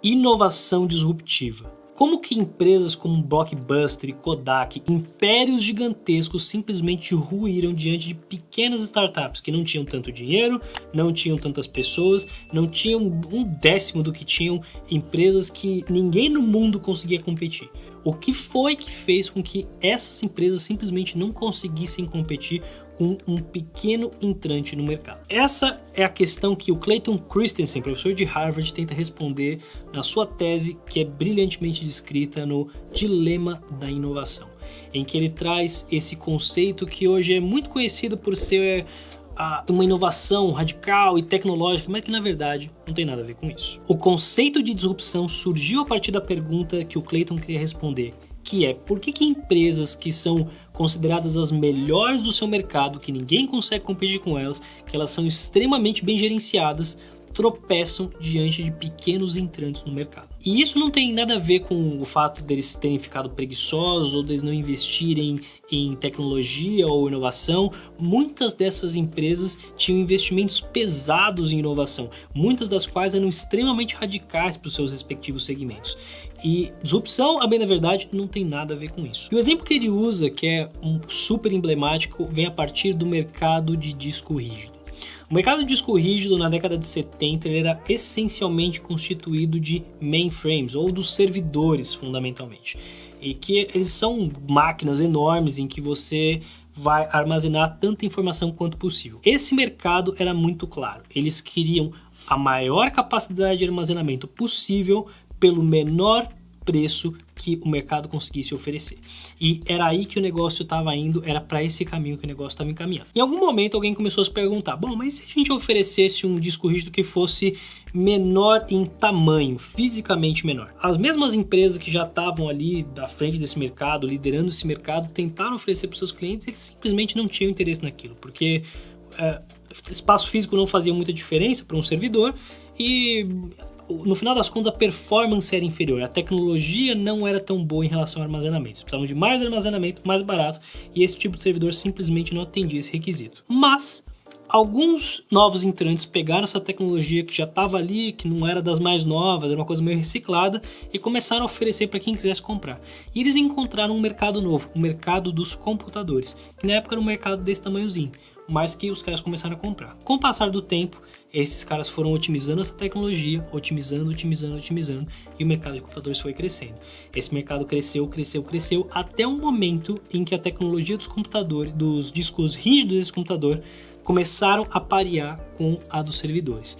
inovação disruptiva. Como que empresas como Blockbuster e Kodak, impérios gigantescos, simplesmente ruíram diante de pequenas startups que não tinham tanto dinheiro, não tinham tantas pessoas, não tinham um décimo do que tinham empresas que ninguém no mundo conseguia competir. O que foi que fez com que essas empresas simplesmente não conseguissem competir com um pequeno entrante no mercado? Essa é a questão que o Clayton Christensen, professor de Harvard, tenta responder na sua tese, que é brilhantemente descrita no Dilema da Inovação, em que ele traz esse conceito que hoje é muito conhecido por ser uma inovação radical e tecnológica, mas que na verdade não tem nada a ver com isso. O conceito de disrupção surgiu a partir da pergunta que o Clayton queria responder, que é: por que empresas que são consideradas as melhores do seu mercado, que ninguém consegue competir com elas, que elas são extremamente bem gerenciadas, tropeçam diante de pequenos entrantes no mercado? E isso não tem nada a ver com o fato deles terem ficado preguiçosos ou deles não investirem em tecnologia ou inovação. Muitas dessas empresas tinham investimentos pesados em inovação, muitas das quais eram extremamente radicais para os seus respectivos segmentos. E disrupção, a bem da verdade, não tem nada a ver com isso. E o exemplo que ele usa, que é super emblemático, vem a partir do mercado de disco rígido. O mercado de disco rígido, na década de 70, ele era essencialmente constituído de mainframes, ou dos servidores, fundamentalmente. E que eles são máquinas enormes em que você vai armazenar tanta informação quanto possível. Esse mercado era muito claro. Eles queriam a maior capacidade de armazenamento possível pelo menor preço que o mercado conseguisse oferecer. E era aí que o negócio estava indo, era para esse caminho que o negócio estava encaminhando. Em algum momento alguém começou a se perguntar: bom, mas se a gente oferecesse um disco rígido que fosse menor em tamanho, fisicamente menor? As mesmas empresas que já estavam ali à frente desse mercado, liderando esse mercado, tentaram oferecer para os seus clientes, eles simplesmente não tinham interesse naquilo, porque espaço físico não fazia muita diferença para um servidor e no final das contas a performance era inferior, a tecnologia não era tão boa em relação ao armazenamento. Eles precisavam de mais armazenamento, mais barato, e esse tipo de servidor simplesmente não atendia esse requisito. Mas alguns novos entrantes pegaram essa tecnologia que já estava ali, que não era das mais novas, era uma coisa meio reciclada, e começaram a oferecer para quem quisesse comprar. E eles encontraram um mercado novo, o mercado dos computadores, que na época era um mercado desse tamanhozinho, mas que os caras começaram a comprar. Com o passar do tempo, esses caras foram otimizando essa tecnologia, otimizando, e o mercado de computadores foi crescendo. Esse mercado cresceu, até um momento em que a tecnologia dos computadores, dos discos rígidos desse computador, começaram a parear com a dos servidores.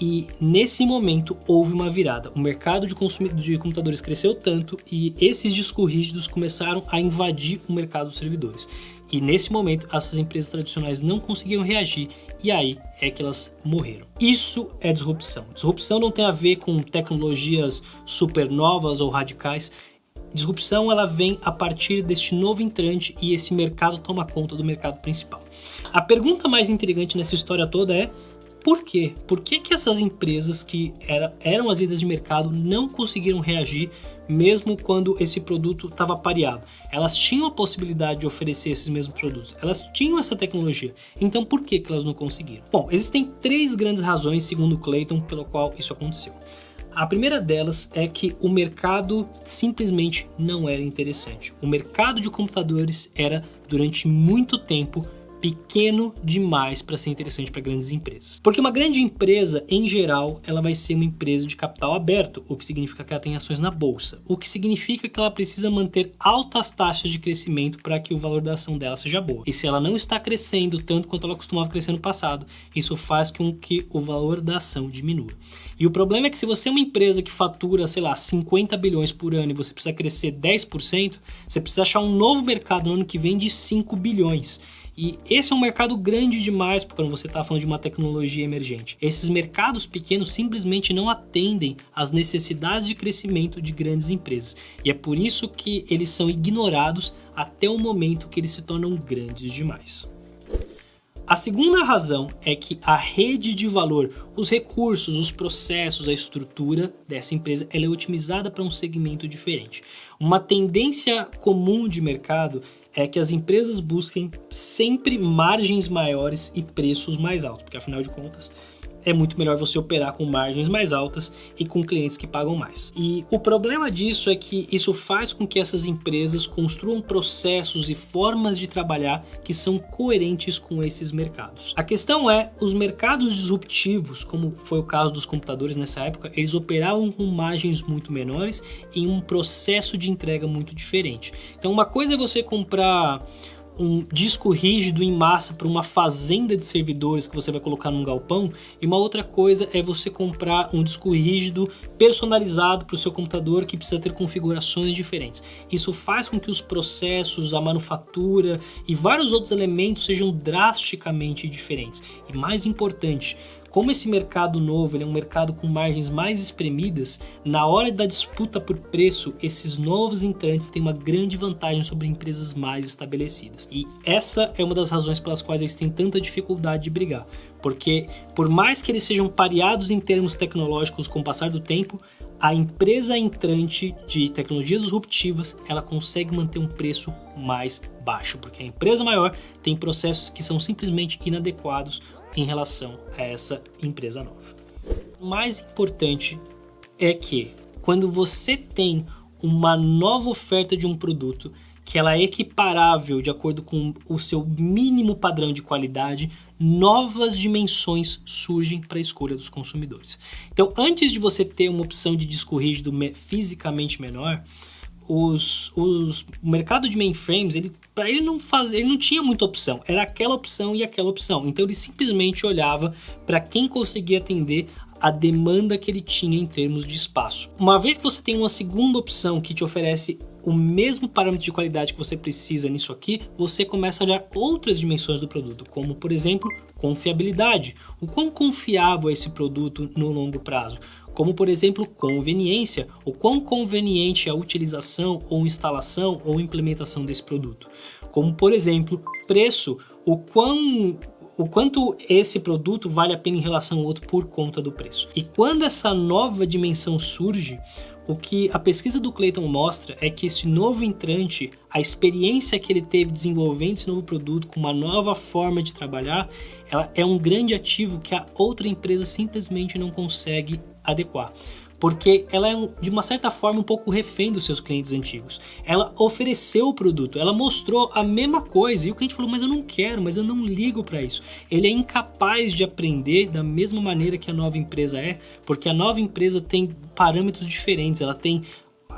E nesse momento houve uma virada. O mercado de computadores cresceu tanto e esses discos rígidos começaram a invadir o mercado dos servidores. E nesse momento essas empresas tradicionais não conseguiam reagir e aí é que elas morreram. Isso é disrupção. Disrupção não tem a ver com tecnologias super novas ou radicais. Disrupção ela vem a partir deste novo entrante e esse mercado toma conta do mercado principal. A pergunta mais intrigante nessa história toda é: por quê? Por que essas empresas que eram as líderes de mercado não conseguiram reagir mesmo quando esse produto estava pareado? Elas tinham a possibilidade de oferecer esses mesmos produtos, elas tinham essa tecnologia, então por que elas não conseguiram? Bom, existem 3 grandes razões, segundo Clayton, pelo qual isso aconteceu. A primeira delas é que o mercado simplesmente não era interessante. O mercado de computadores era, durante muito tempo, pequeno demais para ser interessante para grandes empresas. Porque uma grande empresa, em geral, ela vai ser uma empresa de capital aberto, o que significa que ela tem ações na bolsa, o que significa que ela precisa manter altas taxas de crescimento para que o valor da ação dela seja boa. E se ela não está crescendo tanto quanto ela costumava crescer no passado, isso faz com que o valor da ação diminua. E o problema é que se você é uma empresa que fatura, 50 bilhões por ano e você precisa crescer 10%, você precisa achar um novo mercado no ano que vem de 5 bilhões. E esse é um mercado grande demais quando você está falando de uma tecnologia emergente. Esses mercados pequenos simplesmente não atendem às necessidades de crescimento de grandes empresas. E é por isso que eles são ignorados até o momento que eles se tornam grandes demais. A segunda razão é que a rede de valor, os recursos, os processos, a estrutura dessa empresa ela é otimizada para um segmento diferente. Uma tendência comum de mercado é que as empresas busquem sempre margens maiores e preços mais altos, porque afinal de contas é muito melhor você operar com margens mais altas e com clientes que pagam mais. E o problema disso é que isso faz com que essas empresas construam processos e formas de trabalhar que são coerentes com esses mercados. A questão é, os mercados disruptivos, como foi o caso dos computadores nessa época, eles operavam com margens muito menores e um processo de entrega muito diferente. Então uma coisa é você comprar um disco rígido em massa para uma fazenda de servidores que você vai colocar num galpão, e uma outra coisa é você comprar um disco rígido personalizado para o seu computador que precisa ter configurações diferentes. Isso faz com que os processos, a manufatura e vários outros elementos sejam drasticamente diferentes. E mais importante, como esse mercado novo ele é um mercado com margens mais espremidas, na hora da disputa por preço, esses novos entrantes têm uma grande vantagem sobre empresas mais estabelecidas. E essa é uma das razões pelas quais eles têm tanta dificuldade de brigar. Porque, por mais que eles sejam pareados em termos tecnológicos com o passar do tempo, a empresa entrante de tecnologias disruptivas, ela consegue manter um preço mais baixo, porque a empresa maior tem processos que são simplesmente inadequados em relação a essa empresa nova. O mais importante é que quando você tem uma nova oferta de um produto que ela é equiparável de acordo com o seu mínimo padrão de qualidade, novas dimensões surgem para a escolha dos consumidores. Então, antes de você ter uma opção de disco rígido fisicamente menor, o mercado de mainframes, ele não tinha muita opção, era aquela opção e aquela opção. Então ele simplesmente olhava para quem conseguia atender a demanda que ele tinha em termos de espaço. Uma vez que você tem uma segunda opção que te oferece o mesmo parâmetro de qualidade que você precisa nisso aqui, você começa a olhar outras dimensões do produto, como por exemplo, confiabilidade. O quão confiável é esse produto no longo prazo? Como por exemplo, conveniência, o quão conveniente é a utilização ou instalação ou implementação desse produto. Como por exemplo, preço, o quanto esse produto vale a pena em relação ao outro por conta do preço. E quando essa nova dimensão surge, o que a pesquisa do Clayton mostra é que esse novo entrante, a experiência que ele teve desenvolvendo esse novo produto com uma nova forma de trabalhar, ela é um grande ativo que a outra empresa simplesmente não consegue adequar. Porque ela é, de uma certa forma, um pouco refém dos seus clientes antigos. Ela ofereceu o produto, ela mostrou a mesma coisa, e o cliente falou, mas eu não quero, mas eu não ligo para isso. Ele é incapaz de aprender da mesma maneira que a nova empresa é, porque a nova empresa tem parâmetros diferentes, ela tem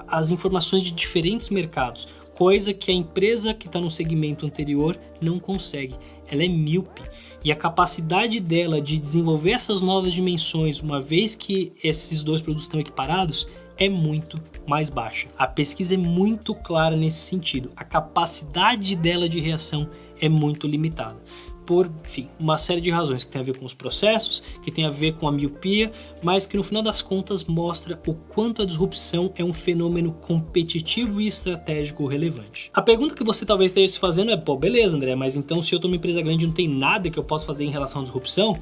as informações de diferentes mercados, coisa que a empresa que está no segmento anterior não consegue. Ela é míope. E a capacidade dela de desenvolver essas novas dimensões, uma vez que esses dois produtos estão equiparados, é muito mais baixa. A pesquisa é muito clara nesse sentido. A capacidade dela de reação é muito limitada. Por, enfim, uma série de razões que tem a ver com os processos, que tem a ver com a miopia, mas que no final das contas mostra o quanto a disrupção é um fenômeno competitivo e estratégico relevante. A pergunta que você talvez esteja se fazendo é, pô, beleza, André, mas então se eu estou numa empresa grande não tem nada que eu possa fazer em relação à disrupção?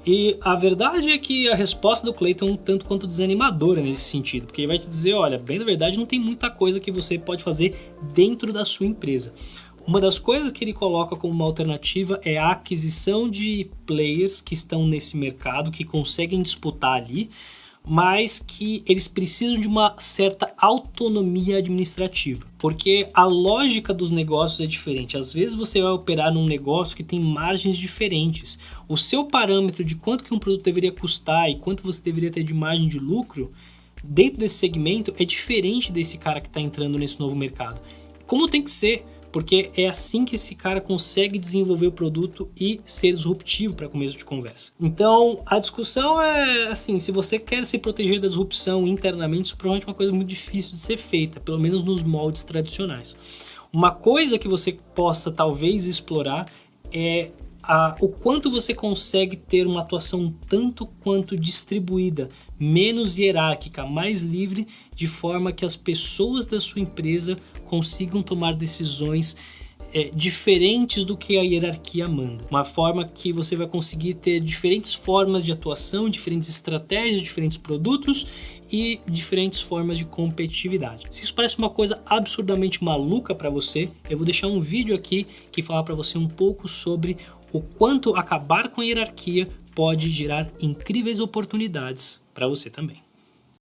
E a verdade é que a resposta do Clayton é um tanto quanto desanimadora nesse sentido, porque ele vai te dizer, olha, bem na verdade não tem muita coisa que você pode fazer dentro da sua empresa. Uma das coisas que ele coloca como uma alternativa é a aquisição de players que estão nesse mercado, que conseguem disputar ali, mas que eles precisam de uma certa autonomia administrativa. Porque a lógica dos negócios é diferente. Às vezes você vai operar num negócio que tem margens diferentes. O seu parâmetro de quanto que um produto deveria custar e quanto você deveria ter de margem de lucro dentro desse segmento é diferente desse cara que está entrando nesse novo mercado. Como tem que ser? Porque é assim que esse cara consegue desenvolver o produto e ser disruptivo para começo de conversa. Então, a discussão é assim, se você quer se proteger da disrupção internamente, isso provavelmente é uma coisa muito difícil de ser feita, pelo menos nos moldes tradicionais. Uma coisa que você possa talvez explorar é o quanto você consegue ter uma atuação tanto quanto distribuída, menos hierárquica, mais livre, de forma que as pessoas da sua empresa consigam tomar decisões diferentes do que a hierarquia manda. Uma forma que você vai conseguir ter diferentes formas de atuação, diferentes estratégias, diferentes produtos e diferentes formas de competitividade. Se isso parece uma coisa absurdamente maluca para você, eu vou deixar um vídeo aqui que fala para você um pouco sobre o quanto acabar com a hierarquia pode gerar incríveis oportunidades para você também.